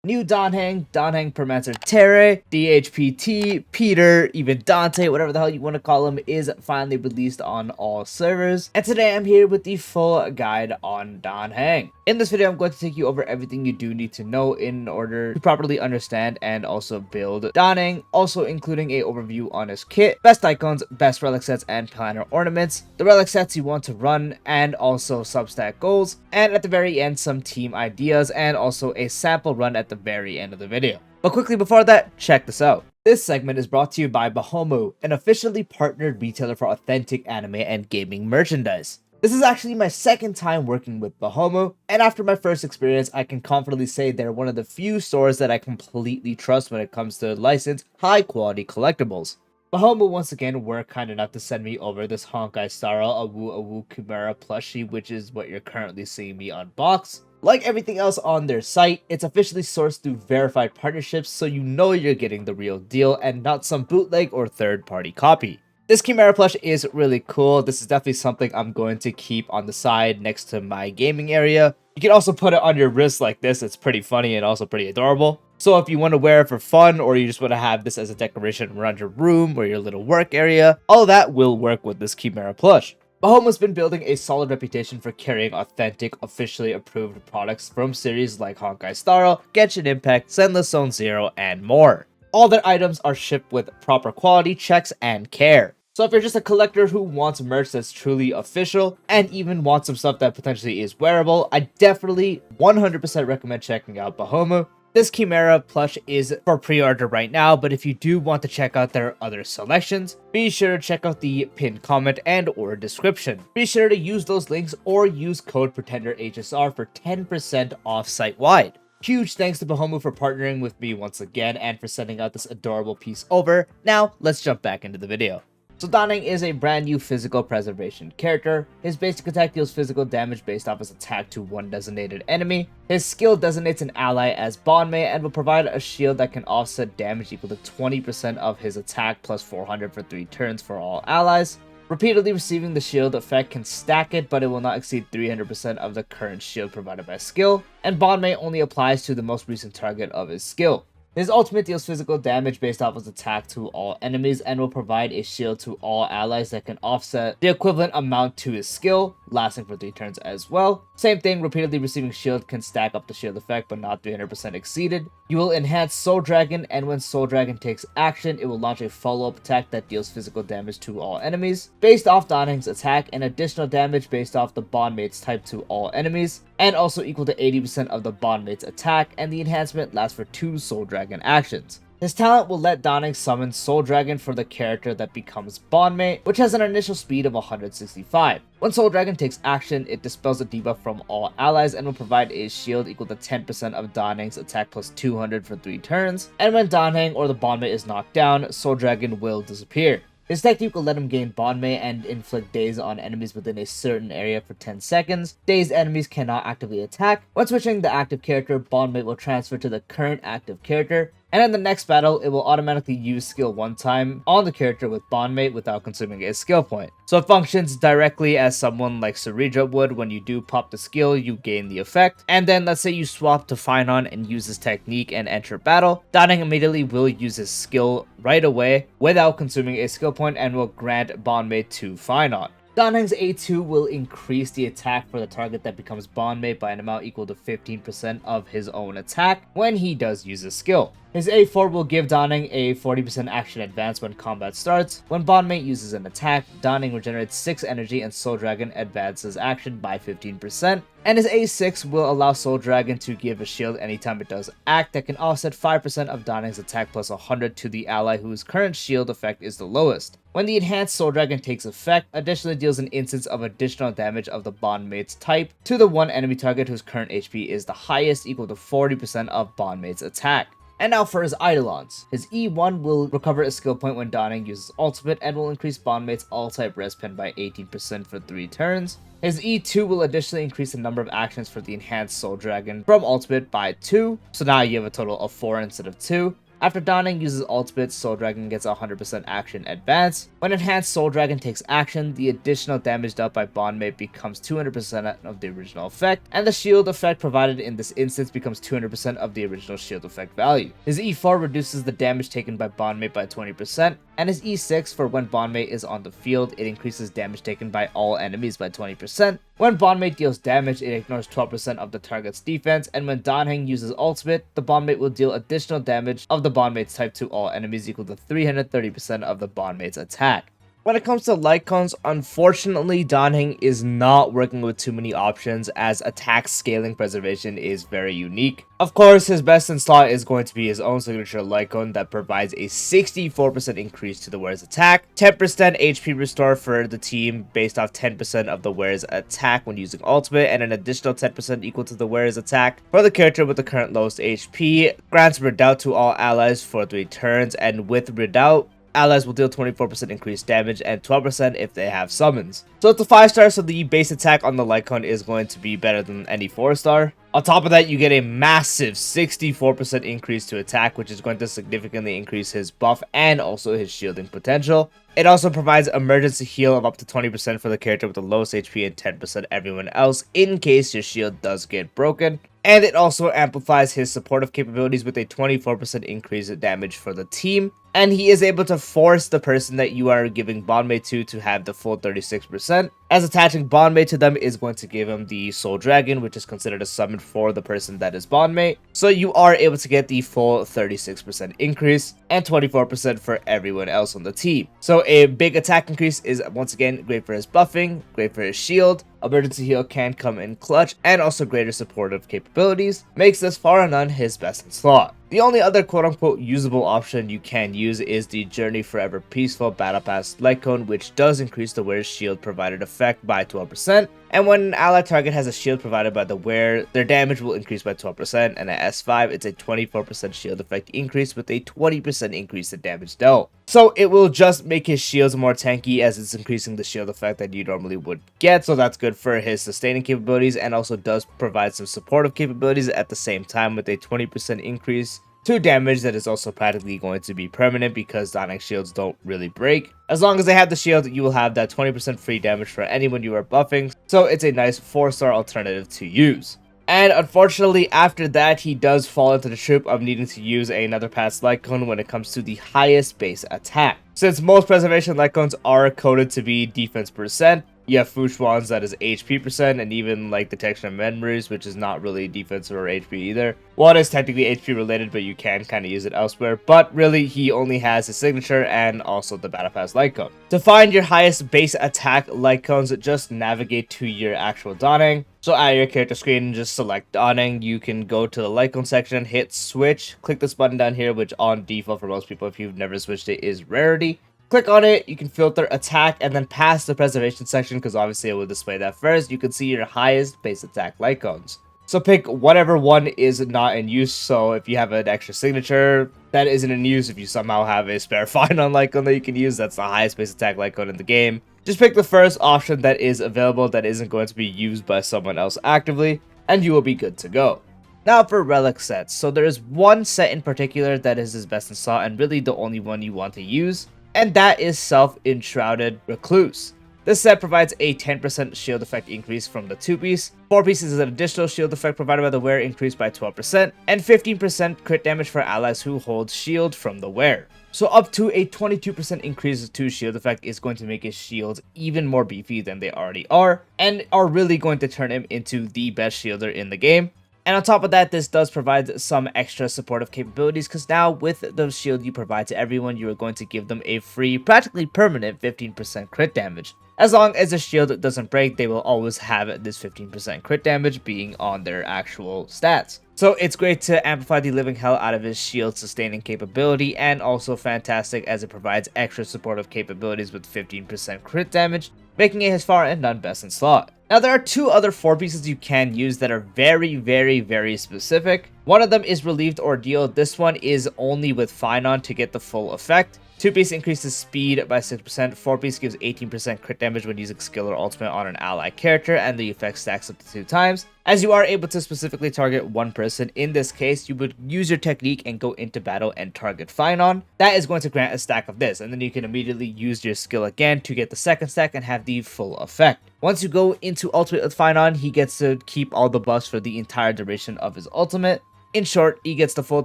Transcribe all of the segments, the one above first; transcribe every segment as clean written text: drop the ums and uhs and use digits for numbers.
New Heng, Permansor Terrae, DHPT, Peter, even Dante, whatever the hell you want to call him, is finally released on all servers. And today I'm here with the full guide on Heng. In this video, I'm going to take you over everything you do need to know in order to properly understand and also build Heng, also including a overview on his kit, best icons, best relic sets, and planar ornaments, the relic sets you want to run, and also substat goals, and at the very end, some team ideas, and also a sample run at the very end of the video. But quickly before that, check this out. This segment is brought to you by Bahomu, an officially partnered retailer for authentic anime and gaming merchandise. This is actually my second time working with Bahomu, and after my first experience, I can confidently say they're one of the few stores that I completely trust when it comes to licensed, high-quality collectibles. Bahomu once again were kind enough to send me over this Honkai Star Rail Awu Chimera plushie, which is what you're currently seeing me unbox. Like everything else on their site, it's officially sourced through verified partnerships, so you know you're getting the real deal and not some bootleg or third-party copy. This Chimera plush is really cool. This is definitely something I'm going to keep on the side next to my gaming area. You can also put it on your wrist like this. It's pretty funny and also pretty adorable. So if you want to wear it for fun, or you just want to have this as a decoration around your room or your little work area, all that will work with this Chimera plush. Bahomu's been building a solid reputation for carrying authentic, officially approved products from series like Honkai Star Rail, Genshin Impact, Zenless Zone Zero, and more. All their items are shipped with proper quality checks and care. So if you're just a collector who wants merch that's truly official, and even wants some stuff that potentially is wearable, I definitely 100% recommend checking out Bahomu. This Chimera plush is for pre-order right now, but if you do want to check out their other selections, be sure to check out the pinned comment and or description. Be sure to use those links or use code Pretender HSR for 10% off site-wide. Huge thanks to Bahomu for partnering with me once again and for sending out this adorable piece over. Now, let's jump back into the video. So Heng is a brand new physical preservation character. His basic attack deals physical damage based off his attack to one designated enemy. His skill designates an ally as bondmate and will provide a shield that can offset damage equal to 20% of his attack plus 400 for 3 turns for all allies. Repeatedly receiving the shield effect can stack it, but it will not exceed 300% of the current shield provided by skill, and bondmate only applies to the most recent target of his skill. His ultimate deals physical damage based off his attack to all enemies and will provide a shield to all allies that can offset the equivalent amount to his skill, lasting for 3 turns as well. Same thing, repeatedly receiving shield can stack up the shield effect but not 300% exceeded. You will enhance Soul Dragon, and when Soul Dragon takes action, it will launch a follow-up attack that deals physical damage to all enemies, based off Heng's attack, and additional damage based off the bondmate's type to all enemies, and also equal to 80% of the bondmate's attack, and the enhancement lasts for 2 Soul Dragon actions. His talent will let Heng summon Soul Dragon for the character that becomes bondmate, which has an initial speed of 165. When Soul Dragon takes action, it dispels a debuff from all allies and will provide a shield equal to 10% of Heng's attack plus 200 for 3 turns. And when Heng or the bondmate is knocked down, Soul Dragon will disappear. His technique will let him gain bondmate and inflict daze on enemies within a certain area for 10 seconds. Dazed enemies cannot actively attack. When switching the active character, bondmate will transfer to the current active character, and in the next battle, it will automatically use skill one time on the character with bondmate without consuming a skill point. So it functions directly as someone like Ceridra would. When you do pop the skill, you gain the effect. And then let's say you swap to Finon and use his technique and enter battle. Heng immediately will use his skill right away without consuming a skill point and will grant bondmate to Finon. Heng's A2 will increase the attack for the target that becomes bondmate by an amount equal to 15% of his own attack when he does use his skill. His A4 will give Heng a 40% action advance when combat starts. When bondmate uses an attack, Heng regenerates 6 energy and Soul Dragon advances action by 15%. And his A6 will allow Soul Dragon to give a shield anytime it does act that can offset 5% of Heng's attack plus 100 to the ally whose current shield effect is the lowest. When the enhanced Soul Dragon takes effect, additionally deals an instance of additional damage of the bondmate's type to the one enemy target whose current HP is the highest, equal to 40% of bondmate's attack. And now for his Eidolons. His E1 will recover a skill point when Heng uses ultimate and will increase bondmate's all-type res pen by 18% for 3 turns. His E2 will additionally increase the number of actions for the enhanced Soul Dragon from ultimate by 2, so now you have a total of 4 instead of 2. After Dawning uses ultimate, Soul Dragon gets 100% action advance. When Enhanced Soul Dragon takes action, the additional damage dealt by Bondmate becomes 200% of the original effect, and the shield effect provided in this instance becomes 200% of the original shield effect value. His E4 reduces the damage taken by Bondmate by 20%, and his E6 for when Bondmate is on the field, it increases damage taken by all enemies by 20%. When Bondmate deals damage, it ignores 12% of the target's defense, and when Heng uses ultimate, the Bondmate will deal additional damage of the Bondmate's type to all enemies equal to 330% of the Bondmate's attack. When it comes to Lightcones, unfortunately, Heng is not working with too many options as attack scaling preservation is very unique. Of course, his best in slot is going to be his own signature Lightcone that provides a 64% increase to the wearer's attack, 10% HP restore for the team based off 10% of the wearer's attack when using ultimate, and an additional 10% equal to the wearer's attack for the character with the current lowest HP, grants Redoubt to all allies for 3 turns, and with Redoubt, allies will deal 24% increased damage and 12% if they have summons. So it's a 5-star, so the base attack on the Lightcone is going to be better than any 4-star. On top of that, you get a massive 64% increase to attack, which is going to significantly increase his buff and also his shielding potential. It also provides emergency heal of up to 20% for the character with the lowest HP and 10% everyone else in case your shield does get broken. And it also amplifies his supportive capabilities with a 24% increase in damage for the team. And he is able to force the person that you are giving Bondmate to have the full 36%, as attaching Bondmate to them is going to give him the Soul Dragon, which is considered a summon for the person that is Bondmate. So you are able to get the full 36% increase and 24% for everyone else on the team. So a big attack increase is once again great for his buffing, great for his shield. Emergency heal can come in clutch, and also greater supportive capabilities makes this far and none his best in slot. The only other quote-unquote usable option you can use is the Journey Forever Peaceful Battle Pass Lightcone, which does increase the wearer's shield provided effect by 12%, and when an allied target has a shield provided by the wearer, their damage will increase by 12%, and at S5, it's a 24% shield effect increase with a 20% increase in damage dealt. So it will just make his shields more tanky as it's increasing the shield effect that you normally would get, so that's good for his sustaining capabilities, and also does provide some supportive capabilities at the same time with a 20% increase to damage that is also practically going to be permanent because Heng shields don't really break. As long as they have the shield, you will have that 20% free damage for anyone you are buffing, so it's a nice 4-star alternative to use. And unfortunately, after that, he does fall into the troop of needing to use another pass Lightcone when it comes to the highest base attack. Since most preservation Lightcones are coded to be defense percent, you have Fushwan's that is HP percent, and even like Detection of Memories, which is not really defense or HP either. One is technically HP related, but you can kind of use it elsewhere. But really, he only has his signature and also the Battle Pass Lightcone. To find your highest base attack Lightcones, just navigate to your actual Heng. So at your character screen, just select Heng. You can go to the Lightcone section, hit switch, click this button down here, which on default for most people, if you've never switched it, is rarity. Click on it, you can filter attack and then pass the preservation section because obviously it will display that first. You can see your highest base attack Lightcones. So pick whatever one is not in use. So if you have an extra signature that isn't in use, if you somehow have a spare fine on Lightcone that you can use, that's the highest base attack Lightcone in the game. Just pick the first option that is available that isn't going to be used by someone else actively, and you will be good to go. Now for relic sets. So there is one set in particular that is his best in slot and really the only one you want to use, and that is Self-Enshrouded Recluse. This set provides a 10% shield effect increase from the 2-piece, 4-piece is an additional shield effect provided by the wearer increased by 12%, and 15% crit damage for allies who hold shield from the wearer. So up to a 22% increase to shield effect is going to make his shields even more beefy than they already are, and are really going to turn him into the best shielder in the game. And on top of that, this does provide some extra supportive capabilities because now with the shield you provide to everyone, you are going to give them a free, practically permanent 15% crit damage. As long as the shield doesn't break, they will always have this 15% crit damage being on their actual stats. So it's great to amplify the living hell out of his shield sustaining capability, and also fantastic as it provides extra supportive capabilities with 15% crit damage, making it his far and none best in slot. Now there are two other 4-pieces you can use that are very specific. One of them is Relieved Ordeal. This one is only with Finon to get the full effect. 2-piece increases speed by 6%, 4-piece gives 18% crit damage when using skill or ultimate on an ally character, and the effect stacks up to 2 times. as you are able to specifically target one person. In this case, you would use your technique and go into battle and target Finon. That is going to grant a stack of this, and then you can immediately use your skill again to get the second stack and have the full effect. Once you go into ultimate with Finon, he gets to keep all the buffs for the entire duration of his ultimate. In short, he gets the full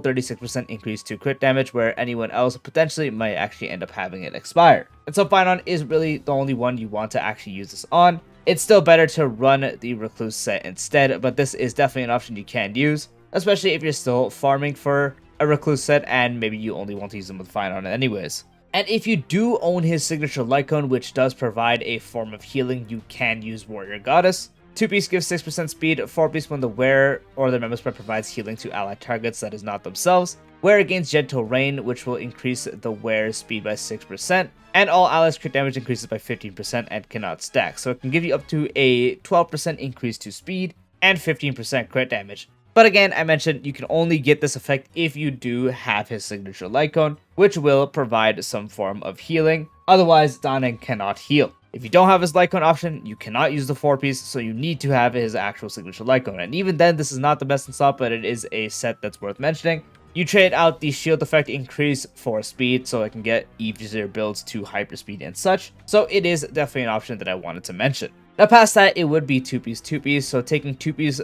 36% increase to crit damage, where anyone else potentially might actually end up having it expire. And so Finon is really the only one you want to actually use this on. It's still better to run the Recluse set instead, but this is definitely an option you can use, especially if you're still farming for a Recluse set and maybe you only want to use them with Finon anyways. And if you do own his signature Lightcone, which does provide a form of healing, you can use Warrior Goddess. 2-piece gives 6% speed, 4-piece when the wearer or their member spread provides healing to allied targets that is not themselves. Wearer gains Gentle Rain, which will increase the wearer's speed by 6%, and all allies crit damage increases by 15% and cannot stack, so it can give you up to a 12% increase to speed and 15% crit damage. But again, I mentioned you can only get this effect if you do have his signature Lightcone, which will provide some form of healing. Otherwise, Da Nang cannot heal. If you don't have his Lightcone option, you cannot use the 4-piece, so you need to have his actual signature Lightcone. And even then, this is not the best in slot, but it is a set that's worth mentioning. You trade out the shield effect increase for speed, so it can get easier builds to hyper speed and such. So it is definitely an option that I wanted to mention. Now past that, it would be 2-piece, so taking 2-piece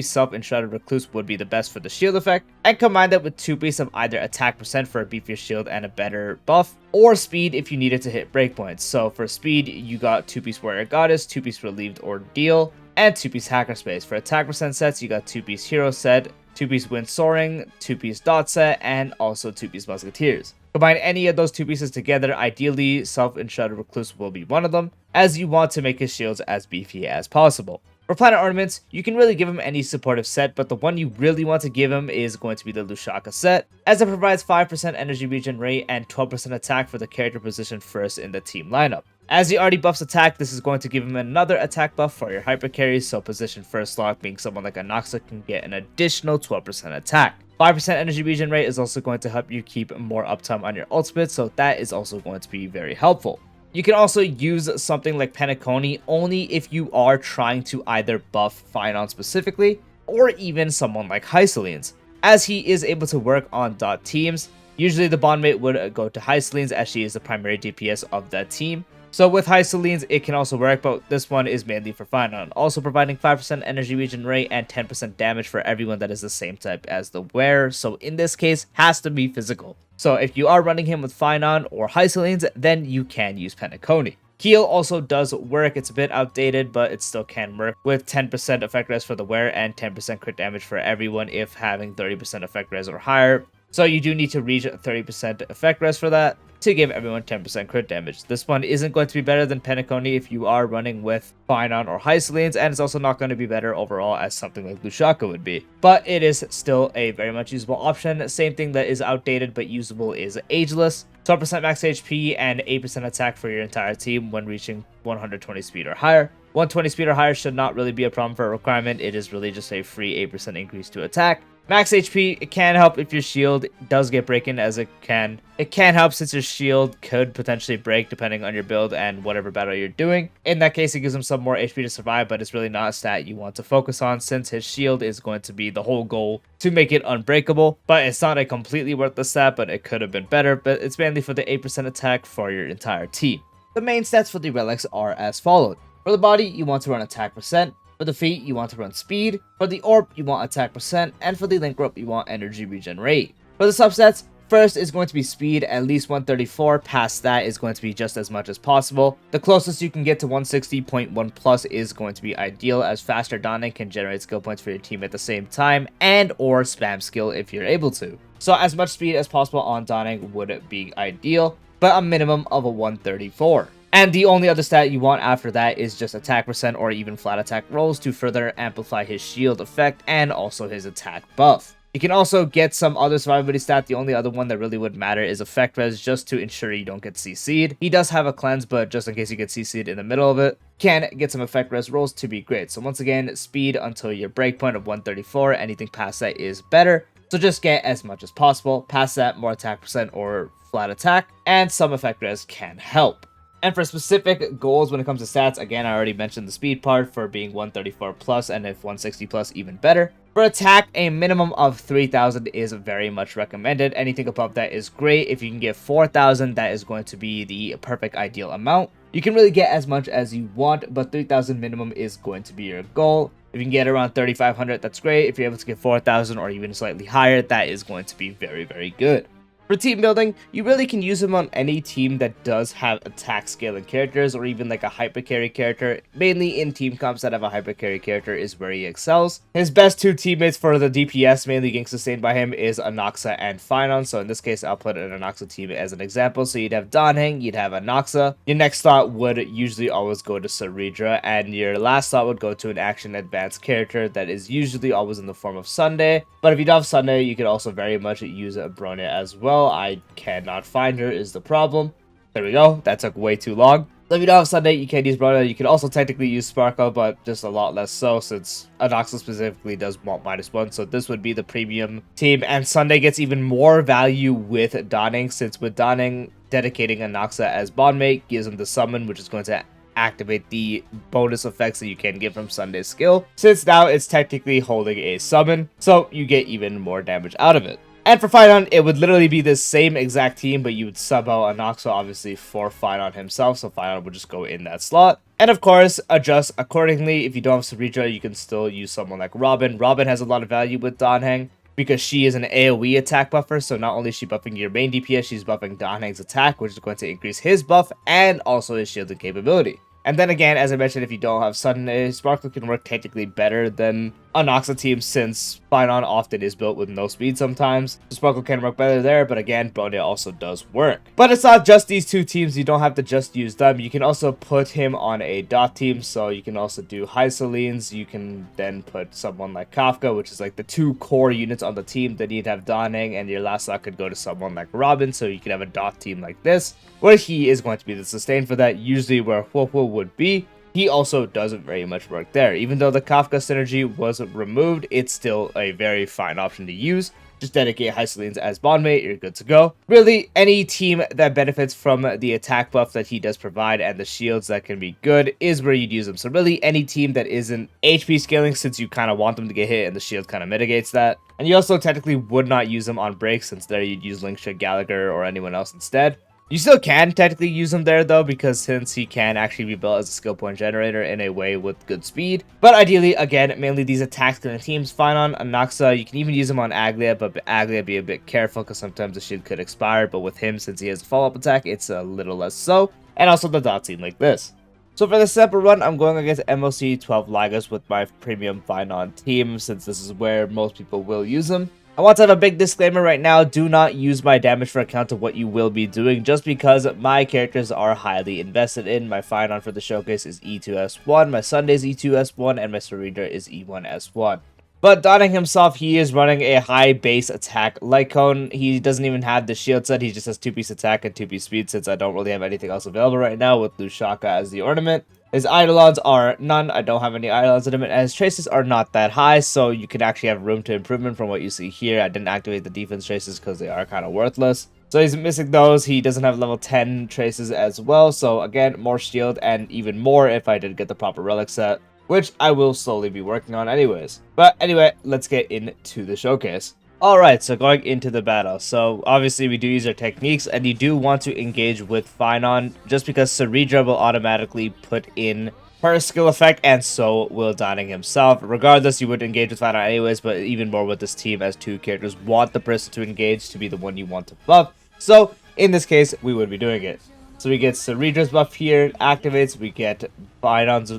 self-enshrouded Recluse would be the best for the shield effect, and combine that with 2-piece of either attack percent for a beefier shield and a better buff, or speed if you needed to hit breakpoints. So for speed, you got 2-piece Warrior Goddess, 2-piece Relieved Ordeal, and 2-piece Hacker Space. For attack percent sets, you got 2-piece Hero set, 2-piece Wind Soaring, 2-piece Dot set, and also 2-piece Musketeers. Combine any of those 2 pieces together, ideally Self-Enshrouded Recluse will be one of them, as you want to make his shields as beefy as possible. For Planar Ornaments, you can really give him any supportive set, but the one you really want to give him is going to be the Lushaka set, as it provides 5% energy regen rate and 12% attack for the character positioned first in the team lineup. As he already buffs attack, this is going to give him another attack buff for your hyper carries, so position first slot being someone like Anoxa can get an additional 12% attack. 5% energy regen rate is also going to help you keep more uptime on your ultimate, so that is also going to be very helpful. You can also use something like Penacony only if you are trying to either buff Finon specifically, or even someone like Hycelines, as he is able to work on dot teams. Usually the bondmate would go to Hycelines as she is the primary DPS of that team. So with Hycelines, it can also work, but this one is mainly for Finon, also providing 5% energy regen rate and 10% damage for everyone that is the same type as the wearer, so in this case, has to be physical. So if you are running him with Finon or Hycelines, then you can use Penacony. Heal also does work. It's a bit outdated, but it still can work with 10% effect res for the wearer and 10% crit damage for everyone if having 30% effect res or higher. So you do need to reach 30% effect res for that to give everyone 10% crit damage. This one isn't going to be better than Penacony if you are running with Finon or Hycelines, and it's also not going to be better overall as something like Lushaka would be. But it is still a very much usable option. Same thing that is outdated but usable is Ageless. 12% max HP and 8% attack for your entire team when reaching 120 speed or higher. 120 speed or higher should not really be a problem for a requirement. It is really just a free 8% increase to attack. Max HP, it can help if your shield does get breaking, as it can help since your shield could potentially break depending on your build and whatever battle you're doing. In that case, it gives him some more HP to survive, but it's really not a stat you want to focus on since his shield is going to be the whole goal to make it unbreakable. But it's not a completely worthless stat, but it could have been better, but it's mainly for the 8% attack for your entire team. The main stats for the relics are as followed. For the body, you want to run attack percent. For the feet, you want to run speed. For the orb, you want attack percent. And for the link rope, you want energy regen rate. For the substats, first is going to be speed, at least 134. Past that is going to be just as much as possible. The closest you can get to 160.1 plus is going to be ideal, as faster donning can generate skill points for your team at the same time, and or spam skill if you're able to. So as much speed as possible on donning would be ideal, but a minimum of a 134. And the only other stat you want after that is just attack percent or even flat attack rolls to further amplify his shield effect and also his attack buff. You can also get some other survivability stat. The only other one that really would matter is effect res, just to ensure you don't get CC'd. He does have a cleanse, but just in case you get CC'd in the middle of it, can get some effect res rolls to be great. So once again, speed until your breakpoint of 134. Anything past that is better. So just get as much as possible. Past that, more attack percent or flat attack, and some effect res can help. And for specific goals when it comes to stats, again, I already mentioned the speed part for being 134 plus, and if 160 plus, even better. For attack, a minimum of 3,000 is very much recommended. Anything above that is great. If you can get 4,000, that is going to be the perfect ideal amount. You can really get as much as you want, but 3,000 minimum is going to be your goal. If you can get around 3,500, that's great. If you're able to get 4,000 or even slightly higher, that is going to be very, very good. For team building, you really can use him on any team that does have attack scaling characters or even like a hyper carry character. Mainly in team comps that have a hyper carry character is where he excels. His best two teammates for the DPS mainly getting sustained by him is Anaxa and Phynon. So in this case, I'll put an Anaxa team as an example. So you'd have Heng, you'd have Anaxa. Your next thought would usually always go to Saridra, and your last thought would go to an action advanced character that is usually always in the form of Sunday. But if you don't have Sunday, you could also very much use Bronya as well. I cannot find her is the problem. There we go. That took way too long. So if you don't have Sunday, you can't use Bronya. You can also technically use Sparkle, but just a lot less so since Anaxa specifically does want -1. So this would be the premium team. And Sunday gets even more value with Donning, since with Donning, dedicating Anaxa as bondmate gives him the summon, which is going to activate the bonus effects that you can get from Sunday's skill, since now it's technically holding a summon, so you get even more damage out of it. And for Phynon, it would literally be the same exact team, but you would sub out Anaxa obviously for Phynon himself, so Phynon would just go in that slot. And of course, adjust accordingly. If you don't have Saridra, you can still use someone like Robin. Robin has a lot of value with Heng because she is an AoE attack buffer, so not only is she buffing your main DPS, she's buffing Heng's attack, which is going to increase his buff and also his shielding capability. And then again, as I mentioned, if you don't have Sunday, Sparkle can work technically better than Anaxa team, since Phynon often is built with no speed sometimes. So Sparkle can work better there, but again, Bronya also does work. But it's not just these two teams, you don't have to just use them. You can also put him on a dot team, so you can also do Hyselines. You can then put someone like Kafka, which is like the two core units on the team that you'd have Donning, and your last slot could go to someone like Robin, so you can have a dot team like this, where he is going to be the sustain for that, usually where Huohuo would be. He also doesn't very much work there. Even though the Kafka synergy wasn't removed, it's still a very fine option to use. Just dedicate Hyselines as bondmate, you're good to go. Really, any team that benefits from the attack buff that he does provide and the shields that can be good is where you'd use them. So really, any team that isn't HP scaling, since you kind of want them to get hit and the shield kind of mitigates that. And you also technically would not use them on breaks, since there you'd use Linkshot, Gallagher, or anyone else instead. You still can technically use him there though, because since he can actually be built as a skill point generator in a way with good speed. But ideally, again, mainly these attack scaling teams, Phynon, Anaxa, you can even use him on Aglia, but Aglia be a bit careful because sometimes the shield could expire, but with him, since he has a follow-up attack, it's a little less so. And also the dot team like this. So for the sample run, I'm going against MOC 12 Ligas with my premium Phynon team, since this is where most people will use him. I want to have a big disclaimer right now, do not use my damage for account of what you will be doing, just because my characters are highly invested in. My Phynon for the showcase is E2S1, my Sunday is E2S1, and my Saridra is E1S1. But Donning himself, he is running a high base attack Lightcone. He doesn't even have the shield set, he just has 2-piece attack and 2-piece speed, since I don't really have anything else available right now with Lushaka as the ornament. His Eidolons are none. I don't have any Eidolons in him, and his traces are not that high, so you can actually have room to improvement from what you see here. I didn't activate the defense traces because they are kind of worthless. So he's missing those. He doesn't have level 10 traces as well, so again, more shield and even more if I did get the proper relic set, which I will slowly be working on anyways. But anyway, let's get into the showcase. Alright, so going into the battle. So obviously we do use our techniques, and you do want to engage with Phynon just because Saridra will automatically put in her skill effect, and so will Donning himself. Regardless, you would engage with Phynon anyways, but even more with this team, as two characters want the person to engage to be the one you want to buff. So in this case, we would be doing it. So we get Saridra's buff here, activates, we get Donning's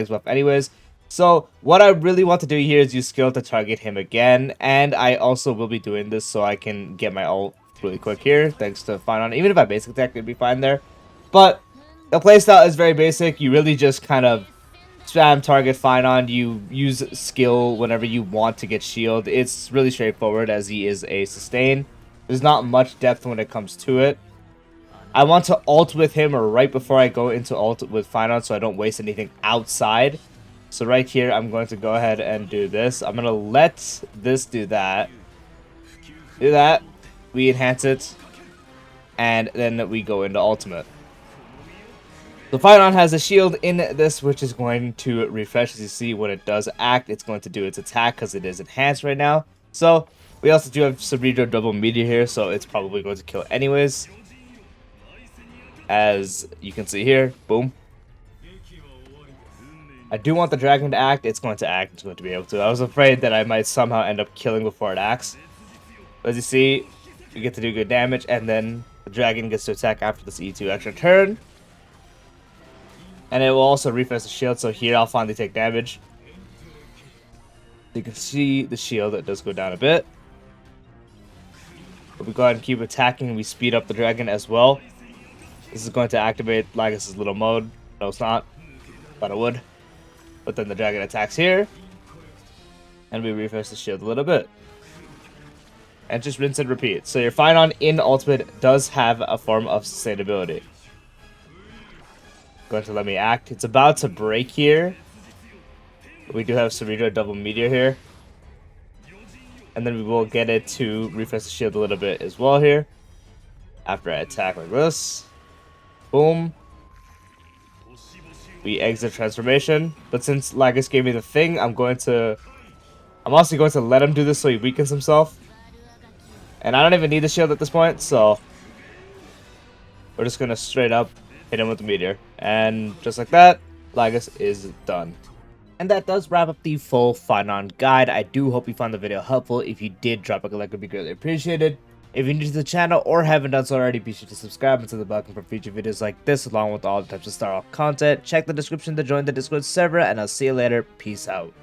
buff anyways. So what I really want to do here is use skill to target him again, and I also will be doing this so I can get my ult really quick here, thanks to Phynon. Even if I basic attack, it'd be fine there. But the playstyle is very basic. You really just kind of spam target Phynon. You use skill whenever you want to get shield. It's really straightforward, as he is a sustain. There's not much depth when it comes to it. I want to ult with him right before I go into ult with Phynon, so I don't waste anything outside. So right here, I'm going to go ahead and do this. I'm going to let this do that. Do that. We enhance it. And then we go into ultimate. The Phynon has a shield in this, which is going to refresh. As you see, when it does act, it's going to do its attack because it is enhanced right now. So we also do have Cerebro double meteor here, so it's probably going to kill anyways. As you can see here, boom. I do want the dragon to act. It's going to act. It's going to be able to. I was afraid that I might somehow end up killing before it acts. But as you see, you get to do good damage, and then the dragon gets to attack after this E2 extra turn. And it will also refresh the shield, so here I'll finally take damage. You can see the shield that does go down a bit. But we go ahead and keep attacking. We speed up the dragon as well. This is going to activate Lagos' little mode. No, it's not. Thought it would. But then the dragon attacks here. And we refresh the shield a little bit. And just rinse and repeat. So your Phynon in Ultimate does have a form of sustainability. Going to let me act. It's about to break here. We do have Cerebro double meteor here. And then we will get it to refresh the shield a little bit as well here. After I attack like this. Boom. We exit transformation. But since Lagos gave me the thing, I'm also going to let him do this so he weakens himself. And I don't even need the shield at this point, so we're just going to straight up hit him with the meteor. And just like that, Lagos is done. And that does wrap up the full Phynon guide. I do hope you found the video helpful. If you did, drop a like, would be greatly appreciated. If you're new to the channel or haven't done so already, be sure to subscribe and to the button for future videos like this, along with all types of Star Off content. Check the description to join the Discord server, and I'll see you later. Peace out.